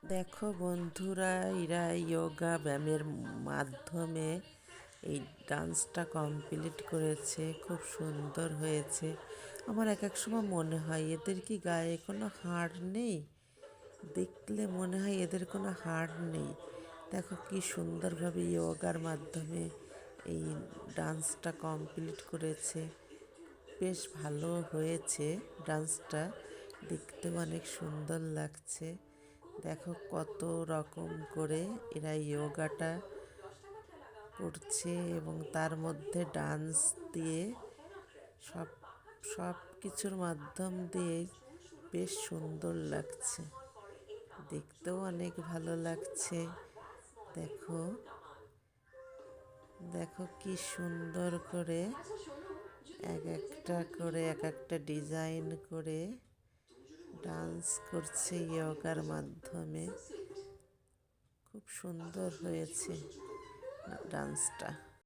দেখো বন্ধুরা, এরা যোগা ব্যায়ামের মাধ্যমে এই ডান্সটা কমপ্লিট করেছে। খুব সুন্দর হয়েছে। আমার এক এক সময় মনে হয় এদের কি গায়ে কোনো হাড় নেই? দেখলে মনে হয় এদের কোনো হাড় নেই। দেখো কি সুন্দরভাবে যোগার মাধ্যমে এই ডান্সটা কমপ্লিট করেছে। বেশ ভালো হয়েছে ডান্সটা, দেখতেও অনেক সুন্দর লাগছে। দেখো কত রকম করে এরা যোগাটা করছে এবং তার মধ্যে ডান্স দিয়ে সব সব কিছুর মাধ্যম দিয়ে বেশ সুন্দর লাগছে, দেখতেও অনেক ভালো লাগছে। দেখো দেখো কি সুন্দর করে এক একটা ডিজাইন করে ডান্স করছে যোগার মাধ্যমে। খুব সুন্দর হয়েছে ডান্সটা।